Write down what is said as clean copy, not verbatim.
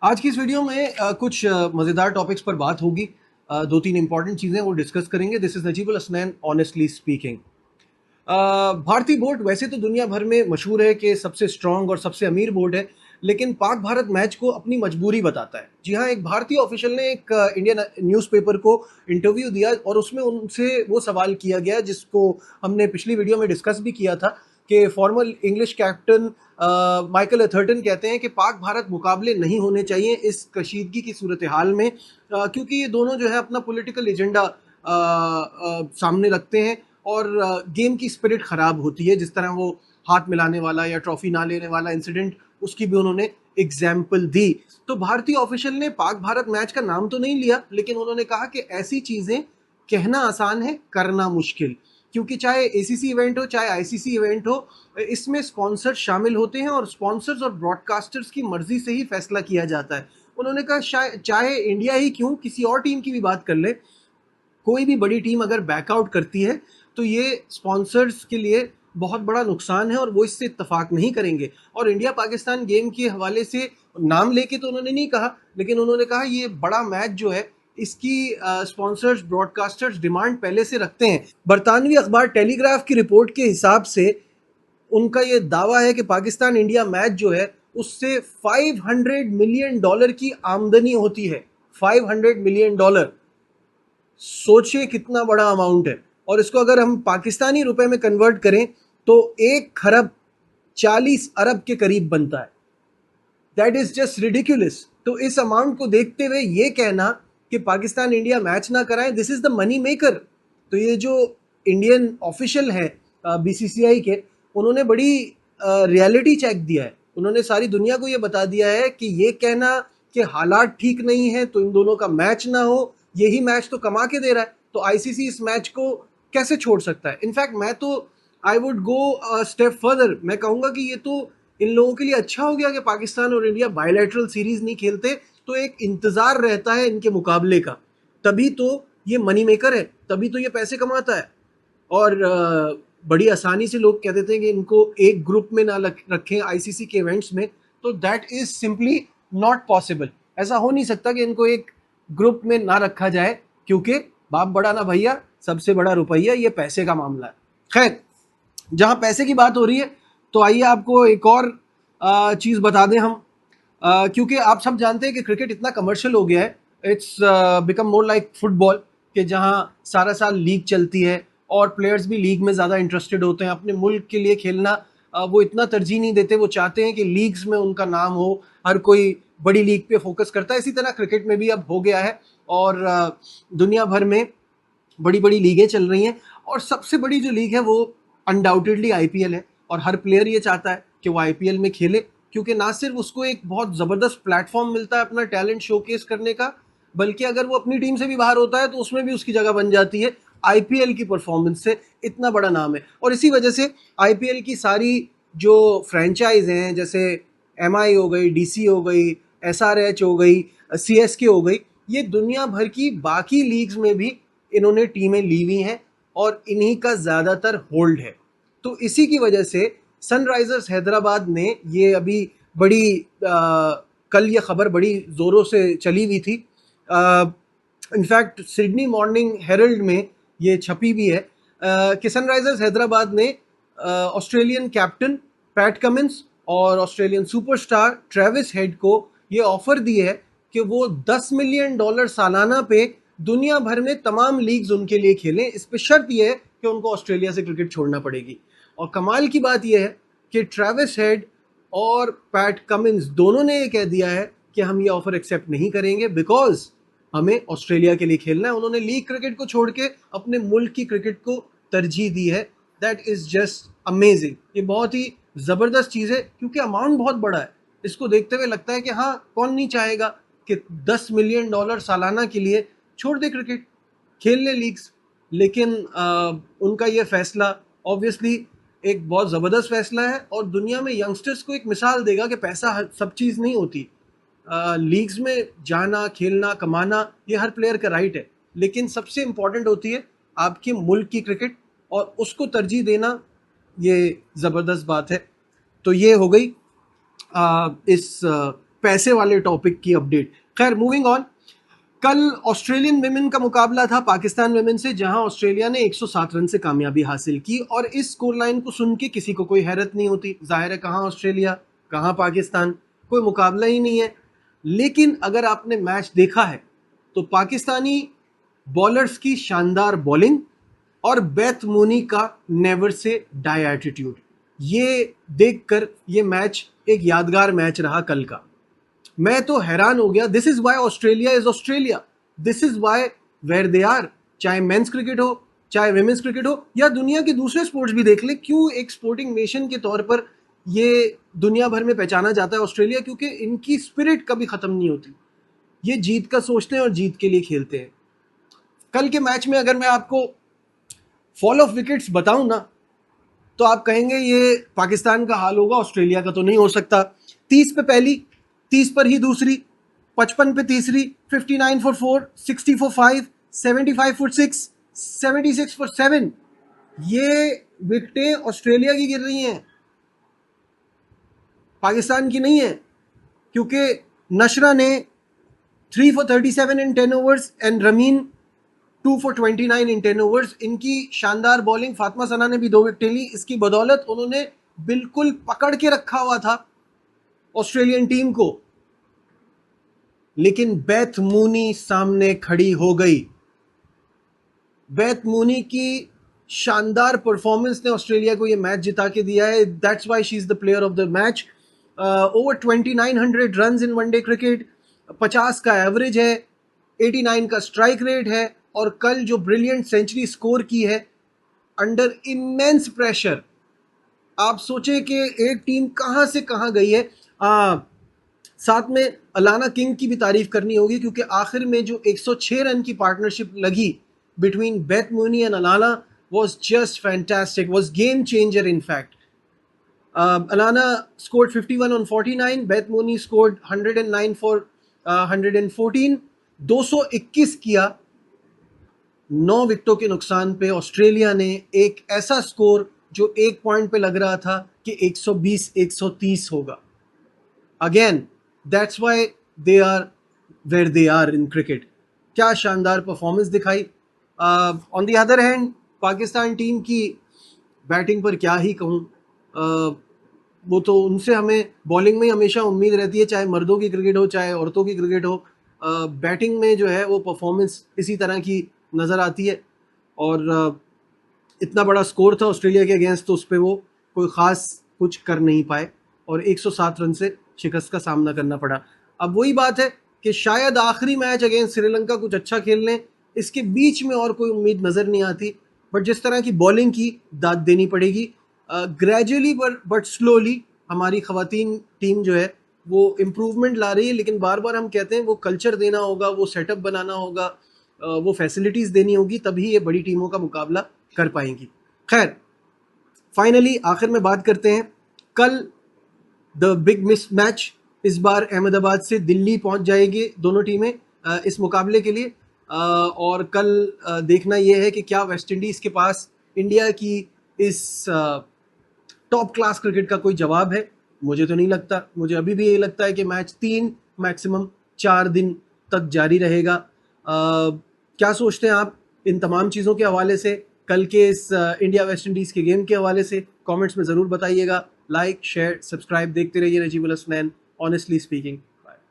आज की इस वीडियो में कुछ मज़ेदार टॉपिक्स पर बात होगी। दो तीन इंपॉर्टेंट चीज़ें वो डिस्कस करेंगे। This is Najibul Hasnain, honestly speaking. भारतीय बोर्ड वैसे तो दुनिया भर में मशहूर है कि सबसे स्ट्रांग और सबसे अमीर बोर्ड है, लेकिन पाक भारत मैच को अपनी मजबूरी बताता है। जी हाँ, एक भारतीय ऑफिशियल ने एक इंडियन न्यूज़पेपर को इंटरव्यू दिया और उसमें उनसे वो सवाल किया गया जिसको हमने पिछली वीडियो में डिस्कस भी किया था कि formal English captain Michael Atherton कहते हैं कि पाक भारत मुकाबले नहीं होने चाहिए इस कशीदगी की सूरत हाल में, क्योंकि ये दोनों जो है अपना पॉलिटिकल एजेंडा सामने रखते हैं और गेम की स्पिरिट ख़राब होती है। जिस तरह वो हाथ मिलाने वाला या ट्रॉफी ना लेने वाला इंसिडेंट, उसकी भी उन्होंने एग्जाम्पल दी। तो भारतीय ऑफिशियल ने पाक भारत मैच का नाम तो नहीं लिया, लेकिन उन्होंने कहा कि ऐसी चीज़ें कहना आसान है, करना मुश्किल, क्योंकि चाहे एसीसी इवेंट हो चाहे आईसीसी इवेंट हो, इसमें स्पॉन्सर्स शामिल होते हैं और स्पॉन्सर्स और ब्रॉडकास्टर्स की मर्जी से ही फैसला किया जाता है। उन्होंने कहा चाहे इंडिया ही क्यों, किसी और टीम की भी बात कर ले, कोई भी बड़ी टीम अगर बैकआउट करती है तो ये स्पॉन्सर्स के लिए बहुत बड़ा नुकसान है और वो इससे इत्तेफाक नहीं करेंगे। और इंडिया पाकिस्तान गेम के हवाले से नाम लेके तो उन्होंने नहीं कहा, लेकिन उन्होंने कहा ये बड़ा मैच जो है इसकी स्पॉन्सर्स ब्रॉडकास्टर्स डिमांड पहले से रखते हैं। बरतानवी अखबार टेलीग्राफ की रिपोर्ट के हिसाब से उनका ये दावा है कि पाकिस्तान इंडिया मैच जो है उससे $500 मिलियन की आमदनी होती है। $500 मिलियन, सोचिए कितना बड़ा अमाउंट है। और इसको अगर हम पाकिस्तानी रुपए में कन्वर्ट करें तो 1 खरब 40 अरब के करीब बनता है। That is just ridiculous. तो इस अमाउंट को देखते हुए ये कहना कि पाकिस्तान इंडिया मैच ना कराए, this is the money maker. तो ये जो इंडियन ऑफिशियल है बीसीसीआई के, उन्होंने बड़ी रियलिटी चेक दिया है। उन्होंने सारी दुनिया को ये बता दिया है कि ये कहना कि हालात ठीक नहीं है तो इन दोनों का मैच ना हो, यही मैच तो कमा के दे रहा है, तो आईसीसी इस मैच को कैसे छोड़ सकता है। इनफैक्ट मैं तो I would go step further, मैं कहूँगा कि ये तो इन लोगों के लिए अच्छा हो गया कि पाकिस्तान और इंडिया बायलैटरल सीरीज नहीं खेलते, तो एक इंतजार रहता है इनके मुकाबले का। तभी तो ये मनी मेकर है, तभी तो ये पैसे कमाता है। और बड़ी आसानी से लोग कह देते हैं कि इनको एक ग्रुप में ना रखें आईसीसी के इवेंट्स में, तो that is simply not possible. ऐसा हो नहीं सकता कि इनको एक ग्रुप में ना रखा जाए, क्योंकि बाप बड़ा ना भैया, सबसे बड़ा रुपया, ये पैसे का मामला है। खैर, जहाँ पैसे की बात हो रही है तो आइए आपको एक और चीज़ बता दें हम, क्योंकि आप सब जानते हैं कि क्रिकेट इतना कमर्शियल हो गया है, it's become more like football, कि जहाँ सारा साल लीग चलती है और प्लेयर्स भी लीग में ज़्यादा इंटरेस्टेड होते हैं। अपने मुल्क के लिए खेलना वो इतना तरजीह नहीं देते, वो चाहते हैं कि लीग्स में उनका नाम हो, हर कोई बड़ी लीग पे फोकस करता है। इसी तरह क्रिकेट में भी अब हो गया है और दुनिया भर में बड़ी बड़ी लीगें चल रही हैं। और सबसे बड़ी जो लीग है वो अनडाउटेडली आईपीएल है, और हर प्लेयर ये चाहता है कि वो आईपीएल में खेले, क्योंकि ना सिर्फ उसको एक बहुत ज़बरदस्त प्लेटफॉर्म मिलता है अपना टैलेंट शोकेस करने का, बल्कि अगर वो अपनी टीम से भी बाहर होता है तो उसमें भी उसकी जगह बन जाती है आईपीएल की परफॉर्मेंस से। इतना बड़ा नाम है और इसी वजह से आईपीएल की सारी जो फ्रेंचाइज हैं, जैसे एमआई हो गई, डीसी हो गई, एसआरएच हो गई, सीएसके हो गई, ये दुनिया भर की बाकी लीग्स में भी इन्होंने टीमें ली हुई हैं और इन्हीं का ज़्यादातर होल्ड है। तो इसी की वजह से सनराइजर्स हैदराबाद ने ये अभी बड़ी कल ये खबर बड़ी ज़ोरों से चली हुई थी, इनफैक्ट सिडनी मॉर्निंग हेरल्ड में ये छपी भी है, कि सनराइजर्स हैदराबाद ने ऑस्ट्रेलियन कैप्टन पैट कमिंस और ऑस्ट्रेलियन सुपरस्टार ट्रेविस हेड को ये ऑफर दी है कि वो $10 मिलियन सालाना पे दुनिया भर में तमाम लीग्स उनके लिए खेलें। इस पर शर्त यह है कि उनको ऑस्ट्रेलिया से क्रिकेट छोड़ना पड़ेगी। और कमाल की बात यह है कि ट्रेविस हेड और पैट कमिंस दोनों ने ये कह दिया है कि हम ये ऑफर एक्सेप्ट नहीं करेंगे, बिकॉज हमें ऑस्ट्रेलिया के लिए खेलना है। उन्होंने लीग क्रिकेट को छोड़ के अपने मुल्क की क्रिकेट को तरजीह दी है। That is just amazing. ये बहुत ही ज़बरदस्त चीज़ है, क्योंकि अमाउंट बहुत बड़ा है। इसको देखते हुए लगता है कि हाँ, कौन नहीं चाहेगा कि $10 मिलियन सालाना के लिए छोड़ दे क्रिकेट, खेल ले लीग्स। लेकिन उनका ये फैसला ऑब्वियसली एक बहुत ज़बरदस्त फैसला है और दुनिया में यंगस्टर्स को एक मिसाल देगा कि पैसा सब चीज़ नहीं होती। लीग्स में जाना, खेलना, कमाना, ये हर प्लेयर का राइट है, लेकिन सबसे इम्पॉर्टेंट होती है आपके मुल्क की क्रिकेट, और उसको तरजीह देना, ये ज़बरदस्त बात है। तो ये हो गई इस पैसे वाले टॉपिक की अपडेट। खैर, मूविंग ऑन। कल ऑस्ट्रेलियन विमेन का मुकाबला था पाकिस्तान विमेन से, जहां ऑस्ट्रेलिया ने 107 रन से कामयाबी हासिल की। और इस स्कोर लाइन को सुन के किसी को कोई हैरत नहीं होती। जाहिर है, कहाँ ऑस्ट्रेलिया, कहाँ पाकिस्तान, कोई मुकाबला ही नहीं है। लेकिन अगर आपने मैच देखा है तो पाकिस्तानी बॉलर्स की शानदार बॉलिंग और बेथ मूनी का नेवर से डाई एटीट्यूड, ये देखकर ये मैच एक यादगार मैच रहा कल का। मैं तो हैरान हो गया। This is why Australia is Australia, this is why where they are. चाहे मेंस क्रिकेट हो, चाहे विमेंस क्रिकेट हो, या दुनिया के दूसरे स्पोर्ट्स भी देख ले, क्यों एक स्पोर्टिंग नेशन के तौर पर ये दुनिया भर में पहचाना जाता है ऑस्ट्रेलिया, क्योंकि इनकी स्पिरिट कभी खत्म नहीं होती। ये जीत का सोचते हैं और जीत के लिए खेलते हैं। कल के मैच में अगर मैं आपको फॉल ऑफ विकेट्स बताऊं ना, तो आप कहेंगे ये पाकिस्तान का हाल होगा, ऑस्ट्रेलिया का तो नहीं हो सकता। 30 पे पहली, 30 पर ही दूसरी, 55 पे तीसरी, 59 फॉर 4, 60 फॉर 5, 75 फॉर 6, 76 फॉर 7, ये विकेटें ऑस्ट्रेलिया की गिर रही हैं, पाकिस्तान की नहीं है। क्योंकि नशरा ने 3 for 37 in 10 overs and ramen 2 for 29 in 10 overs. इनकी शानदार बॉलिंग, फातिमा सना ने भी 2 विकेटें ली। इसकी बदौलत उन्होंने बिल्कुल पकड़ के रखा हुआ था ऑस्ट्रेलियन टीम को। लेकिन बेथ मूनी सामने खड़ी हो गई। बेथ मूनी की शानदार परफॉर्मेंस ने ऑस्ट्रेलिया को यह मैच जिता के दिया है। That's why she is the player of the match. Over 2900 runs in one day cricket, 50 का एवरेज है, 89 का स्ट्राइक रेट है, और कल जो ब्रिलियंट सेंचुरी स्कोर की है अंडर इमेंस प्रेशर। आप सोचे कि एक टीम कहां से कहां गई है। साथ में अलाना किंग की भी तारीफ करनी होगी, क्योंकि आखिर में जो 106 रन की पार्टनरशिप लगी between Beth Mooney and Alana was just fantastic, was game changer in fact. Alana scored 51 on 49, Beth Mooney scored 109 for 114, 221 किया। 9 विकेटों के नुकसान पे ऑस्ट्रेलिया ने एक ऐसा स्कोर जो एक पॉइंट पे लग रहा था कि 120 130 होगा। Again that's why they are where they are in cricket. क्या शानदार परफॉर्मेंस दिखाई। On the other hand Pakistan team की बैटिंग पर क्या ही कहूँ। वो तो उनसे हमें बॉलिंग में हमेशा उम्मीद रहती है, चाहे मर्दों की क्रिकेट हो चाहे औरतों की क्रिकेट हो। बैटिंग में जो है वो परफॉर्मेंस इसी तरह की नज़र आती है। और इतना बड़ा स्कोर था ऑस्ट्रेलिया के अगेंस्ट, तो उस पर वो कोई ख़ास कुछ कर नहीं पाए और 107 रन से शिकस्त का सामना करना पड़ा। अब वही बात है कि शायद आखिरी मैच अगेंस्ट श्रीलंका कुछ अच्छा खेल लें, इसके बीच में और कोई उम्मीद नज़र नहीं आती। बट जिस तरह की बॉलिंग की दाद देनी पड़ेगी। ग्रेजुअली बट स्लोली हमारी ख़वातीन टीम जो है वो इम्प्रूवमेंट ला रही है। लेकिन बार बार हम कहते हैं वो कल्चर देना होगा, वो सेटअप बनाना होगा, वो फैसिलिटीज़ देनी होगी, तभी ये बड़ी टीमों का मुकाबला कर पाएंगी। खैर, फाइनली आखिर में बात करते हैं। कल द बिग मिस मैच, इस बार अहमदाबाद से दिल्ली पहुंच जाएगी दोनों टीमें इस मुकाबले के लिए। और कल देखना यह है कि क्या वेस्ट इंडीज़ के पास इंडिया की इस टॉप क्लास क्रिकेट का कोई जवाब है। मुझे तो नहीं लगता। मुझे अभी भी ये लगता है कि मैच 3 मैक्सिमम 4 दिन तक जारी रहेगा। क्या सोचते हैं आप इन तमाम चीज़ों के हवाले से, कल के इस इंडिया वेस्ट इंडीज़ के गेम के हवाले से? कमेंट्स में ज़रूर बताइएगा। लाइक, शेयर, सब्सक्राइब देखते रहिए नजीबुल हसनैन ऑनेस्टली स्पीकिंग।